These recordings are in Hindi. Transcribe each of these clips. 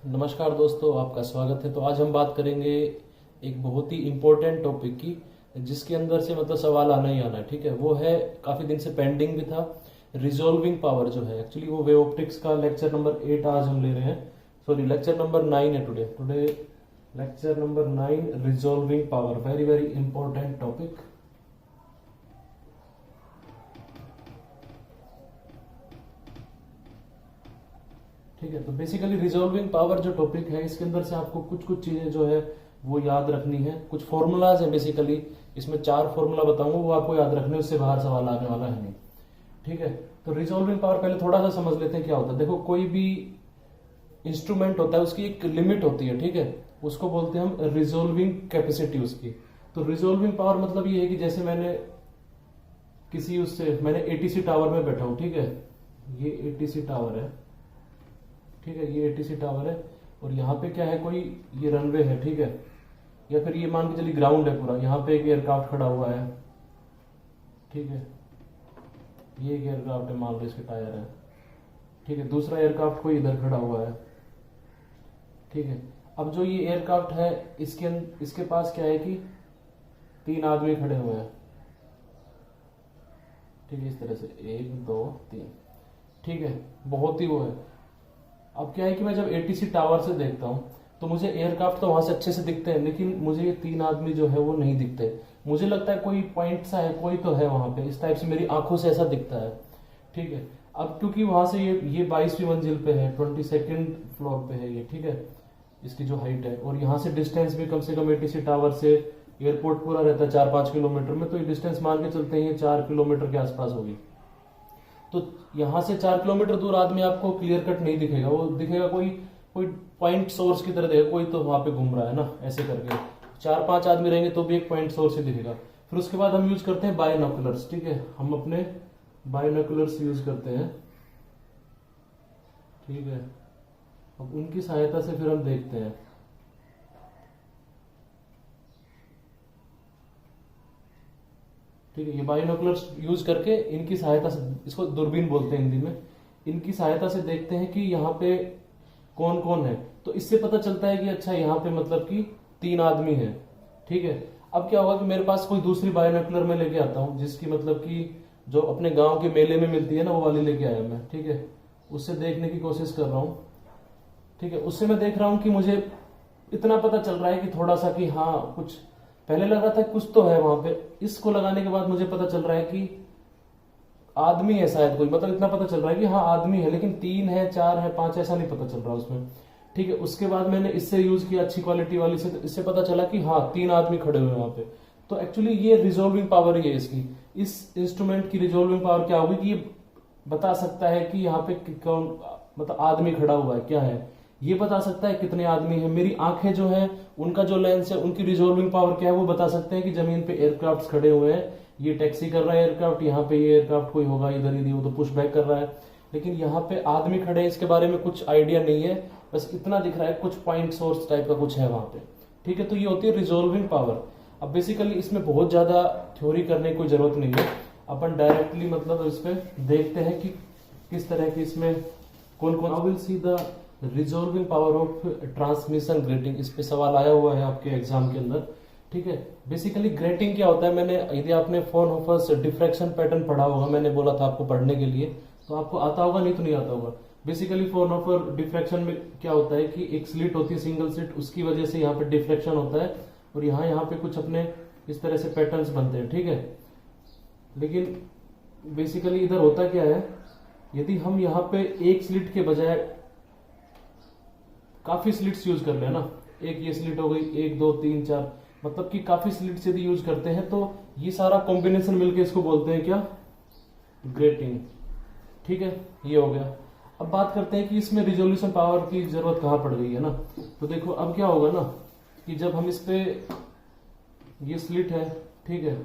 नमस्कार दोस्तों, आपका स्वागत है। तो आज हम बात करेंगे एक बहुत ही इम्पोर्टेंट टॉपिक की, जिसके अंदर से मतलब सवाल आना ही आना है। ठीक है, वो है काफ़ी दिन से पेंडिंग भी था, रिजॉल्विंग पावर जो है। एक्चुअली वो वेव ऑप्टिक्स का लेक्चर नंबर 8 आज हम ले रहे हैं। सॉरी, लेक्चर नंबर 9 है today lecture number 9, resolving power. Very very important topic. ठीक है, तो बेसिकली रिजॉल्विंग पावर जो टॉपिक है, इसके अंदर से आपको कुछ कुछ चीजें जो है वो याद रखनी है। कुछ फॉर्मूलाज है बेसिकली, इसमें 4 फॉर्मूला बताऊंगा, वो आपको याद रखने, उससे बाहर सवाल आने वाला है नहीं। ठीक है, तो रिजॉल्विंग पावर पहले थोड़ा सा समझ लेते हैं क्या होता है। देखो, कोई भी इंस्ट्रूमेंट होता है, उसकी एक लिमिट होती है। ठीक है, उसको बोलते हैं हम रिजॉल्विंग कैपेसिटी उसकी। तो रिजॉल्विंग पावर मतलब ये है कि जैसे मैंने एटीसी टावर में बैठा हूं। ठीक है, ये एटीसी टावर है। ठीक है, ये एटीसी टावर है और यहाँ पे क्या है, कोई ये रनवे है। ठीक है, या फिर ये मान के चलिए ग्राउंड है पूरा। यहाँ पे एक एयरक्राफ्ट खड़ा हुआ है। ठीक है, ये एक एयरक्राफ्ट है, मान लो इसके टायर है। ठीक है, दूसरा एयरक्राफ्ट कोई इधर खड़ा हुआ है। ठीक है, अब जो ये एयरक्राफ्ट है, इसके पास क्या है कि 3 आदमी खड़े हुए हैं। ठीक है, इस तरह से 1 2 3। ठीक है, बहुत ही वो है। अब क्या है कि मैं जब एटीसी टावर से देखता हूँ तो मुझे एयरक्राफ्ट तो वहां से अच्छे से दिखते हैं, लेकिन मुझे ये 3 आदमी जो है वो नहीं दिखते। मुझे लगता है कोई पॉइंट सा है, कोई तो है वहां पे, इस टाइप से मेरी आंखों से ऐसा दिखता है। ठीक है, अब क्योंकि वहां से ये 22वीं मंजिल पे है, 22nd फ्लोर पे है ये। ठीक है, इसकी जो हाइट है, और यहाँ से डिस्टेंस भी कम से कम एटीसी टावर से एयरपोर्ट पूरा रहता है 4-5 किलोमीटर में। तो ये डिस्टेंस मान के चलते हैं 4 किलोमीटर के आसपास होगी। तो यहां से 4 किलोमीटर दूर आदमी आपको क्लियर कट नहीं दिखेगा। वो दिखेगा कोई कोई पॉइंट सोर्स की तरह दिखेगा, कोई तो वहां पे घूम रहा है ना, ऐसे करके 4-5 आदमी रहेंगे तो भी एक पॉइंट सोर्स ही दिखेगा। फिर उसके बाद हम यूज करते हैं बायनोकुलर्स। ठीक है, हम अपने बायनोकुलर्स यूज करते हैं। ठीक है, अब उनकी सहायता से फिर हम देखते हैं। ठीक है, ये बाइनोकुलर्स यूज करके इनकी सहायता से, इसको दूरबीन बोलते हैं हिंदी में, इनकी सहायता से देखते हैं कि यहाँ पे कौन कौन है। तो इससे पता चलता है कि अच्छा, यहाँ पे मतलब कि 3 आदमी हैं। ठीक है, अब क्या होगा कि मेरे पास कोई दूसरी बाइनोकुलर में लेके आता हूँ, जिसकी मतलब कि जो अपने गांव के मेले में मिलती है ना, वो वाली लेके आया मैं। ठीक है, उससे देखने की कोशिश कर रहा हूँ। ठीक है, उससे मैं देख रहा हूँ कि मुझे इतना पता चल रहा है कि थोड़ा सा कि हाँ, कुछ पहले लग रहा था कुछ तो है वहां पे। इसको लगाने के बाद मुझे पता चल रहा है कि आदमी है शायद कोई, मतलब इतना पता चल रहा है कि हाँ आदमी है, लेकिन 3 है 4 है 5 ऐसा नहीं पता चल रहा उसमें। ठीक है, उसके बाद मैंने इससे यूज किया अच्छी क्वालिटी वाली से, तो इससे पता चला कि हाँ 3 आदमी खड़े हुए वहां पे। तो एक्चुअली ये रिजॉल्विंग पावर ही है इसकी। इस इंस्ट्रूमेंट की रिजॉल्विंग पावर क्या होगी कि ये बता सकता है कि यहाँ पे कौन, मतलब आदमी खड़ा हुआ है क्या है, ये बता सकता है कितने आदमी हैं। मेरी आंखें जो है, उनका जो लेंस है, उनकी रिजॉल्विंग पावर क्या है वो बता सकते हैं कि जमीन पे एयरक्राफ्ट खड़े हुए हैं, ये टैक्सी कर रहा है एयरक्राफ्ट, यहाँ पे ये एयरक्राफ्ट कोई होगा इधर ही, वो तो पुश बैक कर रहा है। लेकिन यहाँ पे आदमी खड़े हैं, इसके बारे में कुछ आइडिया नहीं है, बस इतना दिख रहा है कुछ पॉइंट सोर्स टाइप का कुछ है वहां पे। ठीक है, तो ये होती है रिजॉल्विंग पावर। अब बेसिकली इसमें बहुत ज्यादा थ्योरी करने की कोई जरूरत नहीं है, अपन डायरेक्टली मतलब इस पे देखते हैं कि किस तरह की इसमें कौन कौन। I will see the resolving power of transmission grating. इस पे सवाल आया हुआ है आपके एग्जाम के अंदर। ठीक है, बेसिकली ग्रेटिंग क्या होता है, मैंने, यदि आपने फ्राउनहोफर्स डिफ्रैक्शन पैटर्न पढ़ा होगा, मैंने बोला था आपको पढ़ने के लिए, तो आपको आता होगा, नहीं तो नहीं आता होगा। बेसिकली फ्राउनहोफर डिफ्रैक्शन में क्या होता है कि एक स्लिट होती है, सिंगल स्लिट, उसकी वजह से यहाँ पे डिफ्रैक्शन होता है, और यहाँ पे कुछ अपने इस तरह से पैटर्न्स बनते हैं। ठीक है, लेकिन बेसिकली इधर होता क्या है, यदि हम यहाँ पे एक स्लिट के बजाय काफी स्लिट्स यूज कर ले ना, एक ये स्लिट हो गई, 1 2 3 4, मतलब कि काफी स्लिट्स यदि यूज करते हैं तो ये सारा कॉम्बिनेशन मिलके इसको बोलते हैं क्या, ग्रेटिंग। ठीक है, ये हो गया। अब बात करते हैं कि इसमें रिजोल्यूशन पावर की जरूरत कहां पड़ गई है ना। तो देखो अब क्या होगा ना कि जब हम इस पे, ये स्लिट है, ठीक है,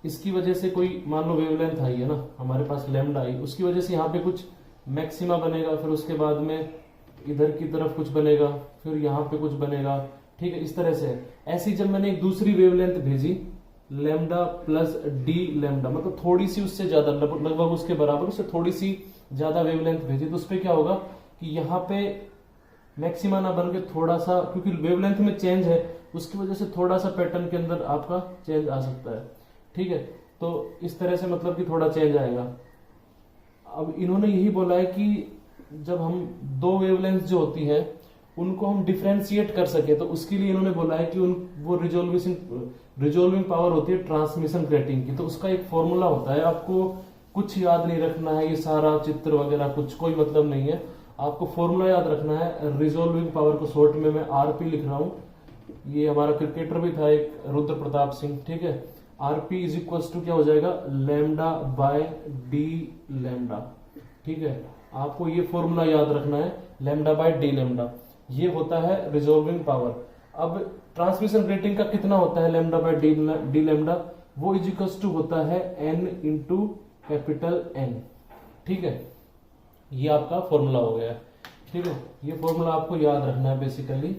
इसकी वजह से कोई मान लो वेवलेंथ आई है ना हमारे पास, लैम्डा आई, उसकी वजह से यहाँ पे कुछ मैक्सिमा बनेगा, फिर उसके बाद में इधर की तरफ कुछ बनेगा, फिर यहाँ पे कुछ बनेगा। ठीक है, इस तरह से। ऐसी जब मैंने एक दूसरी वेवलेंथ भेजी, लैम्डा प्लस डी लैम्डा, मतलब थोड़ी सी उससे ज्यादा, लगभग उसके बराबर, उससे थोड़ी सी ज्यादा वेवलेंथ भेजी, तो उस पर क्या होगा कि यहाँ पे मैक्सिमा ना बन के थोड़ा सा, क्योंकि वेवलेंथ में चेंज है उसकी वजह से थोड़ा सा पैटर्न के अंदर आपका चेंज आ सकता है। ठीक है, तो इस तरह से मतलब कि थोड़ा चेंज आएगा। अब इन्होंने यही बोला है कि जब हम दो वेवलेंथ जो होती है उनको हम डिफ्रेंशिएट कर सके, तो उसके लिए इन्होंने बोला है कि उन वो रिजोल्विंग पावर होती है ट्रांसमिशन ग्रेटिंग की, तो उसका एक फॉर्मूला होता है। आपको कुछ याद नहीं रखना है, ये सारा चित्र वगैरह कुछ कोई मतलब नहीं है, आपको फॉर्मूला याद रखना है। रिजोल्विंग पावर को शॉर्ट में मैं आरपी लिख रहा हूं। ये हमारा क्रिकेटर भी था एक, रुद्र प्रताप सिंह। ठीक है, आरपी इज इक्वल टू क्या हो जाएगा, लैम्डा बाय डी लैम्डा। ठीक है, आपको ये फॉर्मूला याद रखना है, लैम्डा बाय डी लैम्डा, ये होता है रिजोल्विंग पावर। अब ट्रांसमिशन रेटिंग का कितना होता है लैम्डा बाय डी लैम्डा, वो इज इक्वल टू होता है एन इंटू कैपिटल एन। ठीक है, ये आपका फॉर्मूला हो गया। ठीक है, ये फॉर्मूला आपको याद रखना है basically,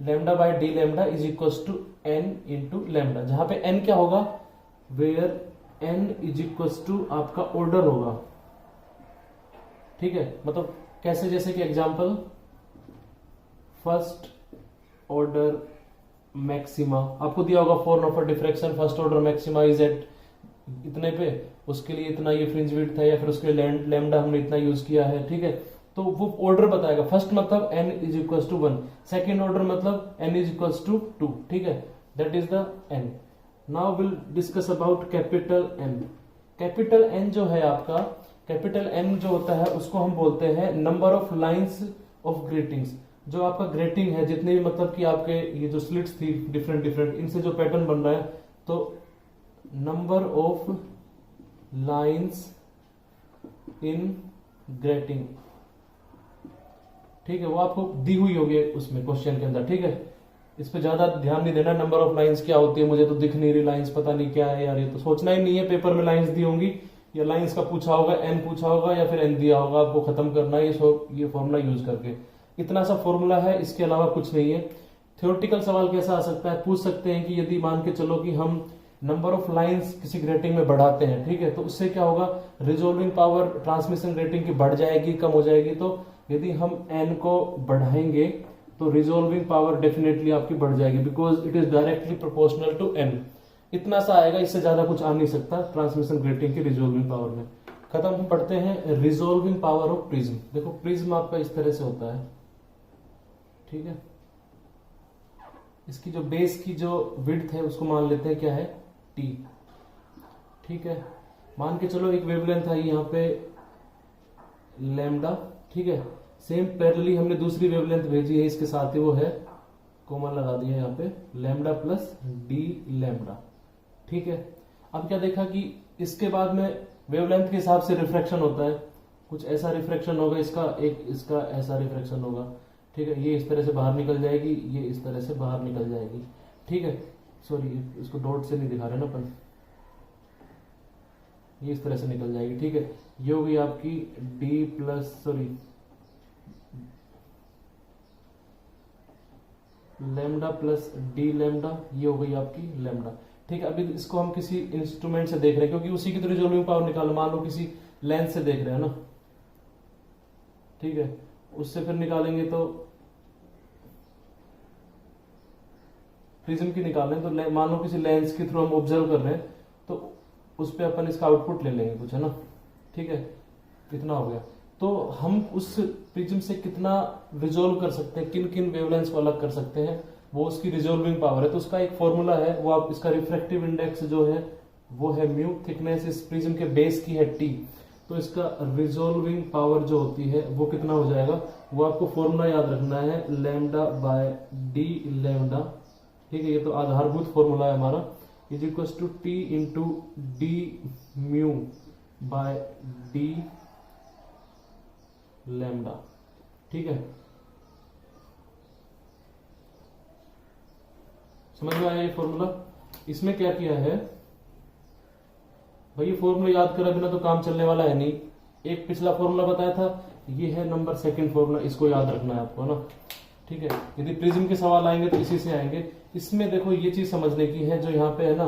lambda by d lambda is equal to n into lambda, जहां पे एन क्या होगा, where n is equal to आपका ऑर्डर होगा। ठीक है, मतलब कैसे, जैसे कि एग्जांपल फर्स्ट ऑर्डर मैक्सिमा आपको दिया होगा, for of diffraction first order maxima is at इतने पे, उसके लिए इतना ये फ्रिंज विड्थ है, या फिर उसके लिए लैम्डा हमने इतना यूज किया है। ठीक है, तो वो ऑर्डर बताएगा। फर्स्ट मतलब n is equal to 1, second order मतलब n इज इक्वल टू 2। ठीक है, that is the n। Now will discuss about capital N। Capital N जो है आपका, कैपिटल N जो होता है उसको हम बोलते हैं number of lines of greetings. जो आपका ग्रेटिंग है, जितने भी मतलब कि आपके ये जो स्लिट्स थी डिफरेंट डिफरेंट, इनसे जो पैटर्न बन रहा है, तो number of lines in grating. ठीक है, वो आपको दी हुई होगी उसमें क्वेश्चन के अंदर। ठीक है, इस पे ज्यादा ध्यान नहीं देना, नंबर ऑफ लाइंस क्या होती है मुझे तो दिख नहीं रही लाइंस, पता नहीं क्या है यार, ये तो सोचना ही नहीं है। पेपर में लाइंस दी होंगी या लाइंस का पूछा होगा, एन पूछा होगा या फिर एन दिया होगा, आपको खत्म करना है ये फॉर्मूला यूज करके। इतना सा फॉर्मूला है, इसके अलावा कुछ नहीं है। थ्योरेटिकल सवाल कैसा आ सकता है, पूछ सकते हैं कि यदि मान के चलो कि हम नंबर ऑफ लाइंस किसी ग्रेटिंग में बढ़ाते हैं, ठीक है, तो उससे क्या होगा, रिजोल्विंग पावर ट्रांसमिशन ग्रेटिंग की बढ़ जाएगी, कम हो जाएगी। तो यदि हम n को बढ़ाएंगे तो रिजोल्विंग पावर डेफिनेटली आपकी बढ़ जाएगी, because it is directly proportional to n। इतना सा आएगा, इससे ज्यादा कुछ आ नहीं सकता ट्रांसमिशन ग्रेटिंग की रिजोल्विंग पावर में। खत्म, हम पढ़ते हैं रिजोल्विंग पावर ऑफ प्रिज्म। देखो प्रिज्म आपका इस तरह से होता है। ठीक है, इसकी जो बेस की जो विड्थ है उसको मान लेते हैं क्या है, t। ठीक है, मान के चलो एक वेवलेंथ आई यहाँ पे लैम्डा। ठीक है, सेम पैरेलली हमने दूसरी वेवलेंथ भेजी है इसके साथ ही, वो है कोमा लगा दिया यहाँ पे, लैम्डा प्लस डी लैम्डा। ठीक है, अब क्या देखा कि इसके बाद में वेवलेंथ के हिसाब से रिफ्रैक्शन होता है, कुछ ऐसा रिफ्रैक्शन होगा इसका, एक इसका ऐसा रिफ्रैक्शन होगा। ठीक है, ये इस तरह से बाहर निकल जाएगी, ये इस तरह से बाहर निकल जाएगी। ठीक है, सॉरी इसको डॉट से नहीं दिखा रहे ना अपन, ये इस तरह से निकल जाएगी। ठीक है, ये होगी आपकी d plus sorry lambda plus D lambda, ये हो गई आपकी लैम्डा। ठीक है, अभी इसको हम किसी इंस्ट्रूमेंट से देख रहे हैं, क्योंकि उसी की तो रिजोल्विंग पावर निकालो, मान लो किसी लेंस से देख रहे हैं ना। ठीक है, उससे फिर निकालेंगे तो प्रिज्म की निकालें तो मान लो किसी लेंस के थ्रू हम ऑब्जर्व कर रहे हैं, तो उस पर अपन इसका आउटपुट ले लेंगे कुछ, है ना। ठीक है, इतना हो गया। तो हम उस प्रिज्म से कितना रिजोल्व कर सकते हैं, किन किन वेवलेंथ्स को अलग कर सकते हैं, वो उसकी रिजोल्विंग पावर है। तो उसका एक फॉर्मूला है, वो आप इसका रिफ्रैक्टिव इंडेक्स जो है वो है म्यू, थिकनेस इस प्रिज्म के बेस की है टी, तो इसका रिजोल्विंग पावर जो होती है वो कितना हो जाएगा, वो आपको फॉर्मूला याद रखना है, लैम्डा बाय डी लैम्डा। ठीक है, ये तो आधारभूत फॉर्मूला है हमारा, is equal to t into d mu by d lambda. ठीक है, समझ में आया ये फॉर्मूला। इसमें क्या किया है भाई, ये फॉर्मूला याद करे बिना तो काम चलने वाला है नहीं। एक पिछला फॉर्मूला बताया था, ये है नंबर सेकंड फॉर्मूला, इसको याद रखना है आपको ना। ठीक है, यदि प्रिज्म के सवाल आएंगे तो इसी से आएंगे। इसमें देखो ये चीज समझने की है, जो यहाँ पे है ना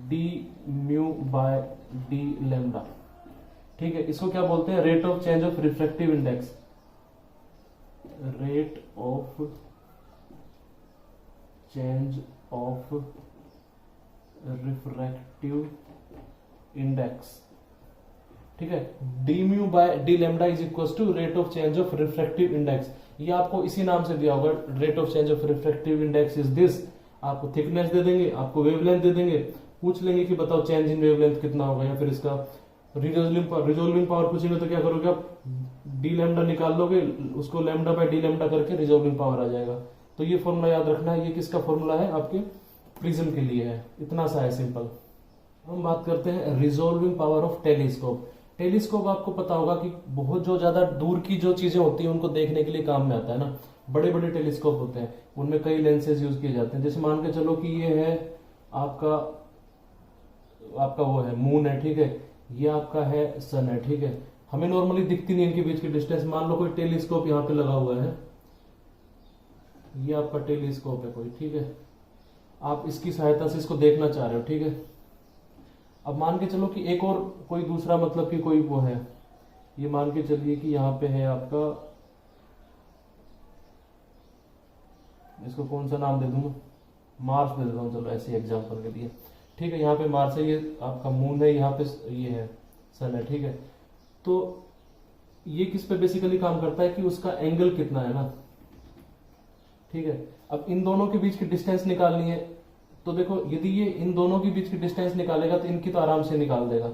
d mu by d lambda. ठीक है, इसको क्या बोलते हैं, rate of change of refractive index. Rate of change of refractive index, ठीक है। D mu by d lambda is equal to rate of change of refractive index. ये आपको इसी नाम से दिया होगा, rate of change of refractive index is this. आपको थिकनेस दे देंगे, आपको वेवलेंथ दे देंगे, पूछ लेंगे कि बताओ चेंज इन वेवलेंथ कितना होगा, या फिर इसका रिजोल्विंग पावर पूछेंगे तो क्या करोगे आप, डी लेमडा निकाल लोगे, उसको लेमडा बाय डी लेमडा करके रिजोल्विंग पावर आ जाएगा। तो ये फॉर्मूला याद रखना है। ये किसका फॉर्मूला है, आपके प्रिज्म के लिए है। इतना सा है, सिंपल। हम बात करते हैं resolving power of telescope. Telescope आपको पता होगा कि बहुत जो ज्यादा दूर की जो चीजें होती हैं उनको देखने के लिए काम में आता है ना। बड़े बड़े टेलीस्कोप होते हैं, उनमें कई लेंसेज यूज किए जाते हैं। जैसे मान के चलो कि ये है आपका वो है मून है, ठीक है, ये आपका है सन है, ठीक है। हमें नॉर्मली दिखती नहीं इनके बीच की डिस्टेंस। मान लो कोई टेलीस्कोप यहाँ पे लगा हुआ है, ये आपका टेलीस्कोप है कोई, ठीक है। आप इसकी सहायता से इसको देखना चाह रहे हो, ठीक है। अब मान के चलो कि एक और कोई दूसरा मतलब कि कोई वो है, ये मान के चलिए कि यहाँ पे है आपका, इसको कौन सा नाम दे दूंगा, मार्स दे देता हूँ, चलो ऐसे एग्जांपल के लिए, ठीक है। यहाँ पे मार्स है, ये आपका मून है, यहाँ पे ये है सन है, ठीक है। तो ये किस पे बेसिकली काम करता है कि उसका एंगल कितना है ना, ठीक है। अब इन दोनों के बीच की डिस्टेंस निकालनी है, तो देखो यदि ये इन दोनों के बीच की डिस्टेंस निकालेगा तो इनकी तो आराम से निकाल देगा,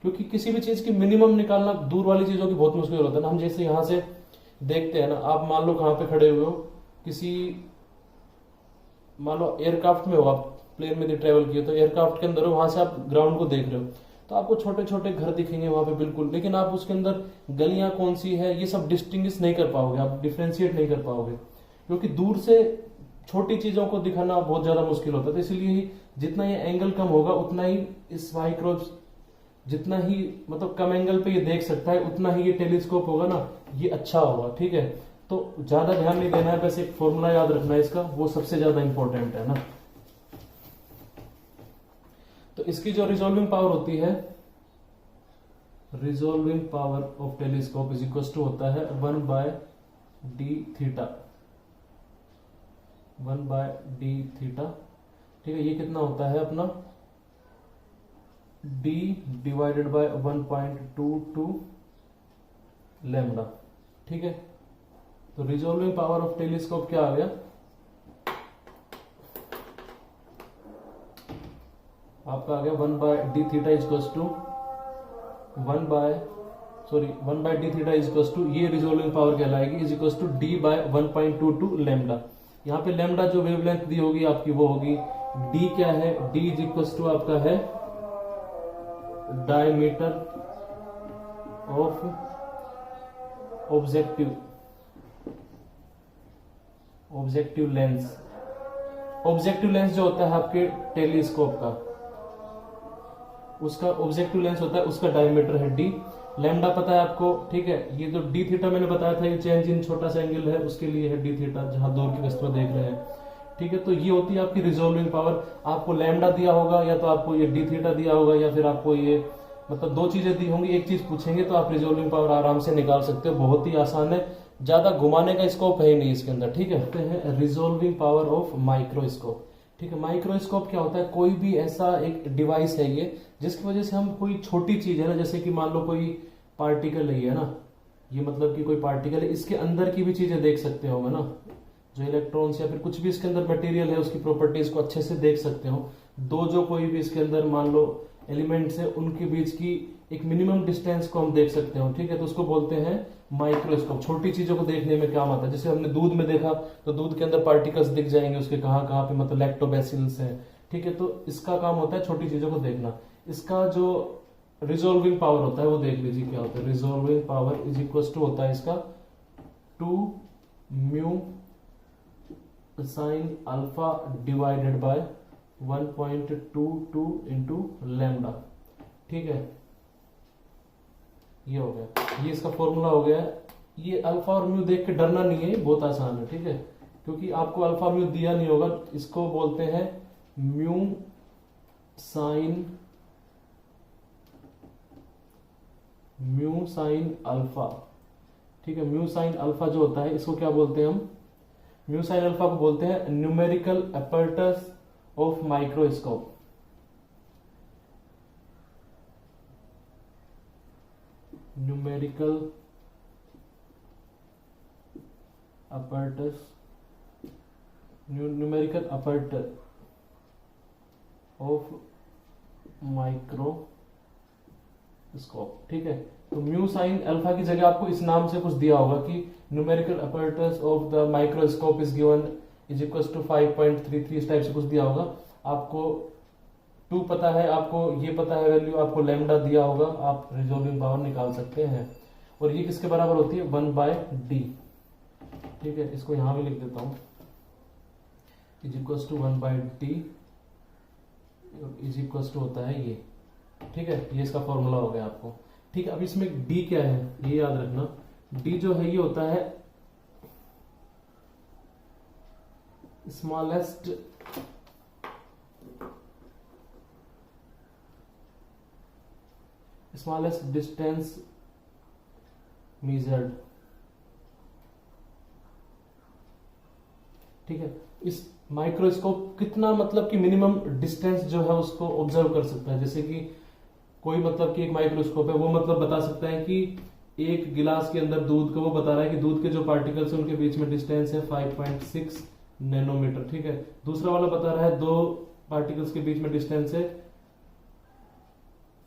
क्योंकि किसी भी चीज की मिनिमम निकालना दूर वाली चीजों की बहुत मुश्किल होता है ना। हम जैसे यहां से देखते हैं ना, आप मान लो कहां पे खड़े हुए हो, किसी मान लो एयरक्राफ्ट में हो, आप प्लेन में ट्रेवल किए तो एयरक्राफ्ट के अंदर हो, वहां से आप ग्राउंड को देख रहे हो, तो आपको छोटे छोटे घर दिखेंगे वहां पे बिल्कुल, लेकिन आप उसके अंदर गलियां कौन सी है ये सब डिस्टिंग्विश नहीं कर पाओगे, आप डिफ्रेंशिएट नहीं कर पाओगे, क्योंकि दूर से छोटी चीजों को दिखाना बहुत ज्यादा मुश्किल होता है। तो इसलिए ही जितना ये एंगल कम होगा उतना ही इस माइक्रोब, जितना ही मतलब कम एंगल पे ये देख सकता है, उतना ही ये टेलीस्कोप होगा ना ये अच्छा होगा, ठीक है। तो ज्यादा ध्यान नहीं देना है, बस एक फॉर्मूला याद रखना है इसका, वो सबसे ज्यादा इंपॉर्टेंट है ना। तो इसकी जो रिजोल्विंग पावर होती है, resolving power of telescope is equal to होता है 1 by D theta, 1 by D theta, ठीक है। ये कितना होता है अपना d डिवाइडेड बाय 1.22 लैम्डा, ठीक है। तो रिजोल्विंग पावर ऑफ टेलीस्कोप क्या आ गया, आपका आ गया 1 by D theta is equal to 1 by D theta is equal to, ये रिजोल्विंग पावर कहलाएगी, is equal to D by 1.22 lambda. यहाँ पे लैम्डा जो वेवलेंथ दी होगी आपकी वो होगी, डी क्या है, डी इज इक्वल टू आपका है diameter of objective lens. Objective lens जो होता है आपके टेलीस्कोप का, उसका ऑब्जेक्टिव लेंस होता है, उसका डायमीटर है डी। लैम्डा पता है आपको, ठीक है। ये जो डी थीटा मैंने बताया था, ये चेंज इन छोटा सा एंगल है, उसके लिए है डी थीटा, जहां दूर की वस्तु देख रहे हैं, ठीक है। तो ये होती है आपकी रिजोल्विंग पावर। आपको लैम्डा दिया होगा, या तो आपको ये डी थीटा दिया होगा, या फिर आपको ये मतलब दो चीजें दी होंगी, एक चीज पूछेंगे तो आप रिजोल्विंग पावर आराम से निकाल सकते हो, बहुत ही आसान है, ज्यादा घुमाने का स्कोप है ही नहीं इसके अंदर, ठीक है। रिजोल्विंग पावर ऑफ माइक्रोस्कोप, ठीक है। माइक्रोस्कोप क्या होता है, कोई भी ऐसा एक डिवाइस है ये, जिसकी वजह से हम कोई छोटी चीज है ना, जैसे कि मान लो कोई पार्टिकल है ना, ये मतलब कि कोई पार्टिकल है, इसके अंदर की भी चीजें देख सकते हो ना, जो इलेक्ट्रॉन्स या फिर कुछ भी इसके अंदर मटेरियल है उसकी प्रॉपर्टीज को अच्छे से देख सकते हो। दो जो कोई भी इसके अंदर मान लो एलिमेंट्स है, उनके बीच की एक मिनिमम डिस्टेंस को हम देख सकते हो, ठीक है। तो उसको बोलते हैं माइक्रोस्कोप। छोटी चीजों को देखने में काम आता है, जैसे हमने दूध में देखा तो दूध के अंदर पार्टिकल्स दिख जाएंगे, उसके कहाँ कहाँ पे मतलब लैक्टोबैसिल्स है, ठीक है। तो इसका काम होता है छोटी चीजों को देखना। इसका जो रिजोल्विंग पावर होता है वो देख लीजिए क्या होता है। Resolving power is equal to होता है इसका 2 mu sine alpha divided by 1.22 into lambda, ठीक है। ये हो गया, ये इसका फॉर्मूला हो गया। ये अल्फा और म्यू देख के डरना नहीं है, बहुत आसान है, ठीक है, क्योंकि आपको अल्फा म्यू दिया नहीं होगा। इसको बोलते हैं म्यू साइन अल्फा ठीक है। म्यू साइन अल्फा जो होता है इसको क्या बोलते हैं हम, म्यू साइन अल्फा को बोलते हैं numerical aperture of microscope. Numerical aperture, numerical aperture of microscope. ठीक है, तो म्यू साइन अल्फा की जगह आपको इस नाम से कुछ दिया होगा कि numerical aperture of the microscope is given is equal to 5.33, इस टाइप से कुछ दिया होगा। आपको 2 पता है, आपको ये पता है वैल्यू, आपको लैम्डा दिया होगा, आप रिजोल्विंग पावर निकाल सकते हैं। और ये किसके बराबर होती है, 1/d। ठीक है, इसको यहां भी लिख देता हूं, is equal to 1/d is equal to होता है ये। ठीक है, ये इसका फॉर्मूला हो गया आपको। ठीक है, अब इसमें d क्या है ये याद रखना, d जो है ये होता है स्मॉलेस्ट डिस्टेंस measured। ठीक है, इस माइक्रोस्कोप कितना मतलब कि मिनिमम डिस्टेंस जो है उसको ऑब्जर्व कर सकता है। जैसे कि कोई मतलब कि एक माइक्रोस्कोप है, वो मतलब बता सकता है कि एक गिलास के अंदर दूध का, वो बता रहा है कि दूध के जो पार्टिकल्स हैं उनके बीच में डिस्टेंस है 5.6 नैनोमीटर। ठीक है, दूसरा वाला बता रहा है 2 पार्टिकल्स के बीच में डिस्टेंस है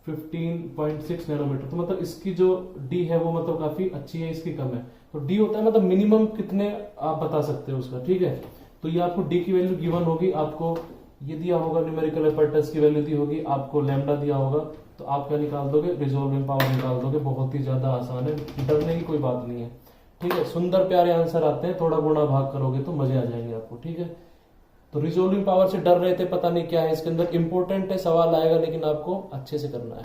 15.6 नैनोमीटर। तो मतलब इसकी जो डी है वो मतलब काफी अच्छी है, इसकी कम है। तो डी होता है मतलब मिनिमम कितने आप बता सकते हो उसका। ठीक है, तो ये आपको डी की वैल्यू गिवन होगी, आपको ये दिया होगा न्यूमेरिकल अपर्टस की वैल्यू दी होगी, आपको लैम्डा दिया होगा, तो आप क्या निकाल दोगे, रिजोल्विंग पावर निकाल दोगे। बहुत ही ज्यादा आसान है, डरने की कोई बात नहीं है। ठीक है, सुंदर प्यारे आंसर आते हैं, थोड़ा गुणा भाग करोगे तो मजे आ जाएंगे आपको। ठीक है, तो रिजोल्विंग पावर से डर रहे थे, पता नहीं क्या है इसके अंदर, इंपॉर्टेंट है, सवाल आएगा लेकिन आपको अच्छे से करना है।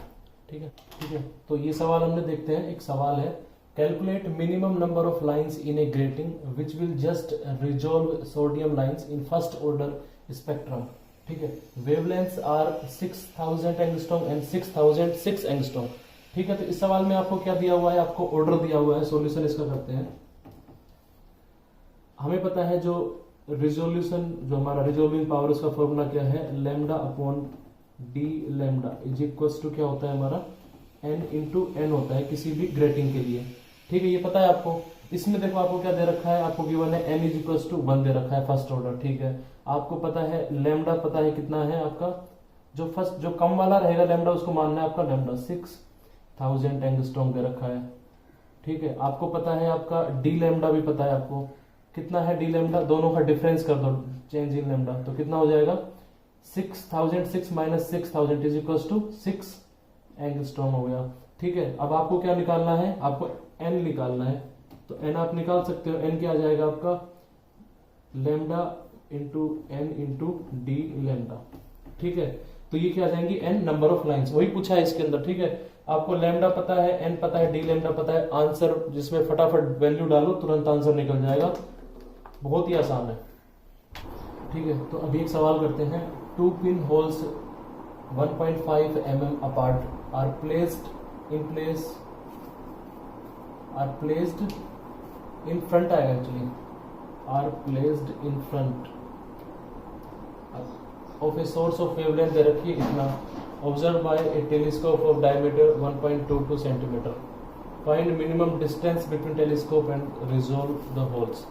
ठीक है, ठीक है, तो ये सवाल हमने देखते हैं। एक सवाल है, calculate minimum number of lines in a grating which will just resolve sodium lines in first order spectrum. ठीक है, wavelengths are 6000 angstrom and 6006 angstrom. ठीक है, तो इस सवाल में आपको क्या दिया हुआ है, आपको ऑर्डर दिया हुआ है। सॉल्यूशन इसका करते हैं। हमें पता है जो रिजोल्यूशन, जो हमारा रिजोल्विंग पावर, उसका फॉर्मूला क्या है, lambda upon d lambda is equal to क्या होता है हमारा, n इंटू एन होता है किसी भी ग्रेटिंग के लिए। ठीक है, ये पता है आपको। इसमें देखो आपको क्या दे रखा है, आपको गिवन है n इज इक्वल टू 1 दे रखा है फर्स्ट ऑर्डर। ठीक है, आपको पता है लैम्डा पता है कितना है आपका, जो फर्स्ट जो कम वाला रहेगा लैम्डा उसको मानना है आपका लैम्डा 6000 एंगस्ट्रॉम दे रखा है। ठीक है, आपको पता है आपका डी लैम्डा भी पता है आपको कितना है, डी लैम्डा, दोनों का डिफरेंस कर दो, चेंज इन लैम्डा, तो कितना हो जाएगा 6006 minus 6000 is equal to 6 angstrom हो गया। ठीक है, अब आपको क्या निकालना है, आपको एन निकालना है, तो एन आप निकाल सकते हो। एन क्या आ जाएगा आपका, lambda into n into d lambda. ठीक है, तो ये क्या आ जाएंगी, एन नंबर ऑफ लाइंस, वही पूछा है इसके अंदर। ठीक है, आपको लैम्डा पता है, एन पता है, डी लैम्डा पता है, आंसर जिसमें फटाफट वैल्यू डालो तुरंत आंसर निकल जाएगा, बहुत ही आसान है। ठीक है, तो अभी एक सवाल करते हैं। 2 pin holes 1.5 mm apart are placed in front आएगा actually, are placed in front of a source of wavelength दे रखी है इतना, observe by a telescope of diameter 1.22 centimetre, find minimum distance between telescope and resolve the holes.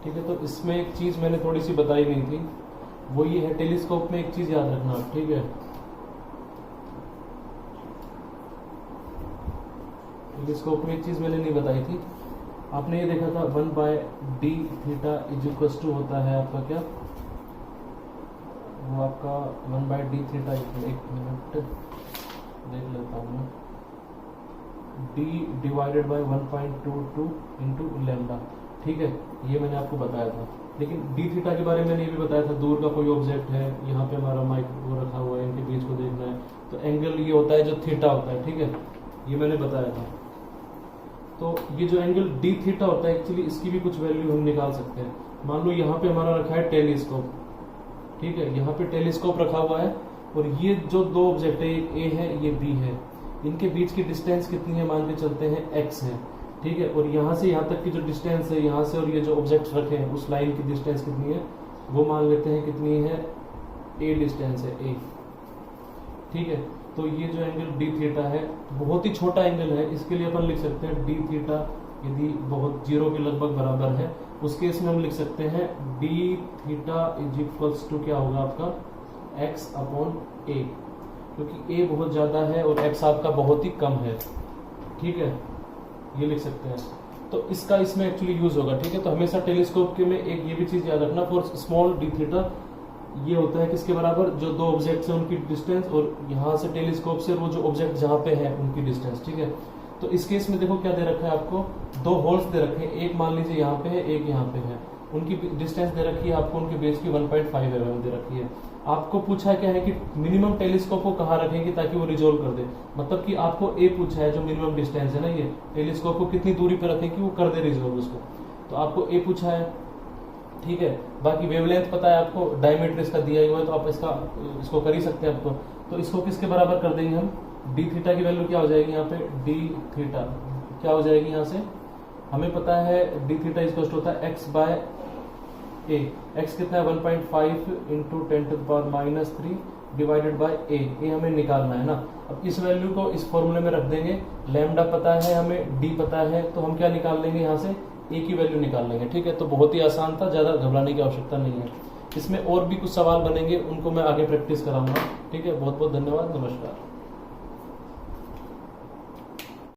ठीक है, तो इसमें एक चीज मैंने थोड़ी सी बताई नहीं थी, वो ये है, टेलीस्कोप में एक चीज याद रखना। ठीक है, टेलीस्कोप में एक चीज मैंने नहीं बताई थी, आपने ये देखा था 1/d theta is equal to होता है आपका क्या, वो आपका 1/d थीटा, एक मिनट देख लेता हूँ मैं, d divided by 1.22 into lambda. ठीक है, ये मैंने आपको बताया था, लेकिन डी थीटा के बारे में मैंने ये भी बताया था, दूर का कोई ऑब्जेक्ट है, यहाँ पे हमारा माइक वो रखा हुआ है, इनके बीच को देखना है, तो एंगल ये होता है जो थीटा होता है। ठीक है, ये मैंने बताया था। तो ये जो एंगल डी थीटा होता है एक्चुअली इसकी भी कुछ वैल्यू हम निकाल सकते हैं। मान लो यहाँ पे हमारा रखा है टेलीस्कोप। ठीक है, यहाँ पे टेलीस्कोप रखा हुआ है और ये जो 2 ऑब्जेक्ट है, एक ए है ये बी है, इनके बीच की डिस्टेंस कितनी है, मान के चलते हैं x है। ठीक है। और यहाँ से यहाँ तक की जो डिस्टेंस है, यहाँ से और ये जो ऑब्जेक्ट रखे हैं उस लाइन की डिस्टेंस कितनी है, वो मान लेते हैं कितनी है, ए डिस्टेंस है, ए। ठीक है, तो ये जो एंगल डी थीटा है बहुत ही छोटा एंगल है, इसके लिए अपन लिख सकते हैं डी थीटा यदि बहुत 0 के लगभग बराबर है उस केस में हम लिख सकते हैं d theta is equals to क्या होगा आपका एक्स अपॉन ए, क्योंकि ए बहुत ज्यादा है और एक्स आपका बहुत ही कम है। ठीक है, ये लिख सकते हैं। तो इसका इसमें एक्चुअली यूज होगा। ठीक है, तो हमेशा टेलीस्कोप के में एक ये भी चीज याद रखना, फॉर स्मॉल डी थीटा ये होता है किसके बराबर, जो दो ऑब्जेक्ट्स हैं उनकी डिस्टेंस और यहाँ से टेलीस्कोप से वो जो ऑब्जेक्ट जहाँ पे है उनकी डिस्टेंस। ठीक है, तो इस केस में देखो क्या दे रखा है आपको, दो होल्स दे रखे हैं, एक मान लीजिए यहाँ पे है, एक यहाँ पे है, उनकी डिस्टेंस दे रखी है आपको, उनके बेस की 1.5 mm दे रखी है। आपको पूछा क्या है कि मिनिमम टेलीस्कोप को कहाँ रखेंगे ताकि वो रिजोल्व कर दे, मतलब कि आपको ए पूछा है जो मिनिमम डिस्टेंस है ना, ये टेलीस्कोप को कितनी दूरी पे रखें कि वो कर दे रिजोल्व उसको, तो आपको ए पूछा है। ठीक है, बाकी वेवलेंथ पता है आपको, डायमीटर इसका दिया हुआ है, तो आप इसको कर ही सकते हैं आपको। तो इसको किसके बराबर कर देंगे हम, डी थीटा की वैल्यू क्या हो जाएगी यहाँ पे, डी थीटा क्या हो जाएगी यहाँ से, हमें पता है डी थीटा इज होता है एक्स बाय ए, एक्स कितना है 1.5 इंटू 10⁻³ डिवाइडेड बाय ए हमें निकालना है ना। अब इस वैल्यू को इस फॉर्मूले में रख देंगे, लैम्डा पता है हमें, डी पता है, तो हम क्या निकाल लेंगे यहाँ से, ए की वैल्यू निकाल लेंगे। ठीक है, तो बहुत ही आसान था, ज्यादा घबराने की आवश्यकता नहीं है। इसमें और भी कुछ सवाल बनेंगे, उनको मैं आगे प्रैक्टिस कराऊंगा। ठीक है, बहुत बहुत धन्यवाद, नमस्कार।